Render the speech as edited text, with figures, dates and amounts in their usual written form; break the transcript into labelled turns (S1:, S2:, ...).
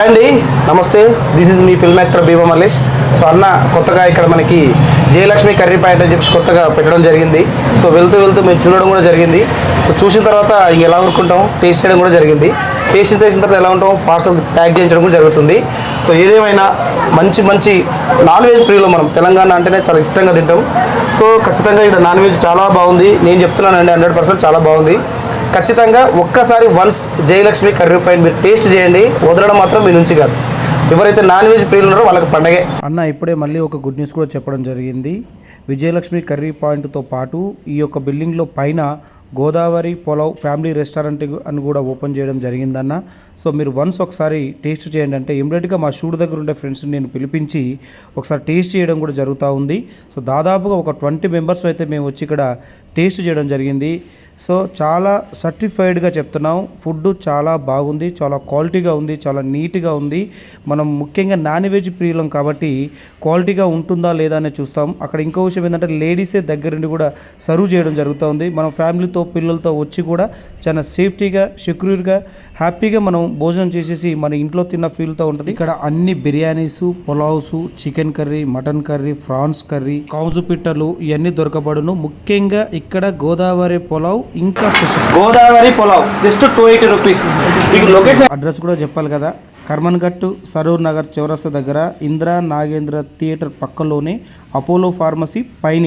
S1: అండి నమస్తే, this is me film actor Bhima Mallesh. So అన్న కొత్తగా ఇక్కడ మనకి జయలక్ష్మి కర్రీ పాయింట్ అని చెప్పి కొత్తగా పెట్టడం జరిగింది. సో వెళ్తూ వెళ్తూ మేము చూడడం కూడా జరిగింది. సో చూసిన తర్వాత ఇంక ఎలా ఊరుకుంటాం, టేస్ట్ చేయడం కూడా జరిగింది. టేస్ట్ చేసిన తర్వాత ఎలా ఉంటాం, పార్సల్ ప్యాక్ చేయించడం కూడా జరుగుతుంది. సో ఏదేమైనా మంచి మంచి నాన్ వెజ్ ప్రియులు మనం తెలంగాణ అంటేనే చాలా ఇష్టంగా తింటాం. సో ఖచ్చితంగా ఇక్కడ నాన్ వెజ్ చాలా బాగుంది. నేను చెప్తున్నానండి 100% చాలా బాగుంది. ఖచ్చితంగా ఒక్కసారి వన్స్ జయలక్ష్మి కర్రీ పాయింట్ మీరు టేస్ట్ చేయండి, వదలడం మాత్రం మీ నుంచి కాదు. ఎవరైతే నాన్ వెజ్ ప్రియులు ఉన్నారో వాళ్ళకి పండగే.
S2: అన్న ఇప్పుడే మళ్ళీ ఒక గుడ్ న్యూస్ కూడా చెప్పడం జరిగింది. విజయలక్ష్మి కర్రీ పాయింట్తో పాటు ఈ యొక్క బిల్డింగ్లో పైన గోదావరి పులావ్ ఫ్యామిలీ రెస్టారెంట్ అని కూడా ఓపెన్ చేయడం జరిగిందన్న. సో మీరు వన్స్ ఒకసారి టేస్ట్ చేయండి అంటే ఇమ్మీడియట్గా మా షూట్ దగ్గర ఉండే ఫ్రెండ్స్ని నేను పిలిపించి ఒకసారి టేస్ట్ చేయడం కూడా జరుగుతూ ఉంది. సో దాదాపుగా ఒక 20 మెంబర్స్ అయితే మేము వచ్చి ఇక్కడ టేస్ట్ చేయడం జరిగింది. సో చాలా సర్టిఫైడ్గా చెప్తున్నాం, ఫుడ్ చాలా బాగుంది, చాలా క్వాలిటీగా ఉంది, చాలా నీట్గా ఉంది. మనం ముఖ్యంగా నాన్ వెజ్ ప్రియులం కాబట్టి క్వాలిటీగా ఉంటుందా లేదా అని చూస్తాం. అక్కడ ఇంకో విషయం ఏంటంటే లేడీసే దగ్గరుండి కూడా సర్వ్ చేయడం జరుగుతుంది. మనం ఫ్యామిలీతో పిల్లలతో వచ్చి కూడా చాలా సేఫ్టీగా సెక్యూర్గా హ్యాపీగా మనం భోజనం చేసేసి మన ఇంట్లో తిన్న ఫీల్తో ఉంటుంది. ఇక్కడ అన్ని biryanis, pulaos, chicken curry, mutton curry, prawns curry, కౌజు పిట్టలు ఇవన్నీ దొరకబడును. ముఖ్యంగా ఇక్కడ గోదావరి పులావ్ ఇంకా special.
S1: Godavari pulao just 280 rupees. మీకు లొకేషన్
S2: అడ్రస్ కూడా చెప్పాలి కదా. కర్మన్ఘట్ సరూర్ నగర్ చౌరస్తా దగ్గర ఇందిరా నాగేంద్ర థియేటర్ పక్కలోనే అపోలో ఫార్మసీ పైన.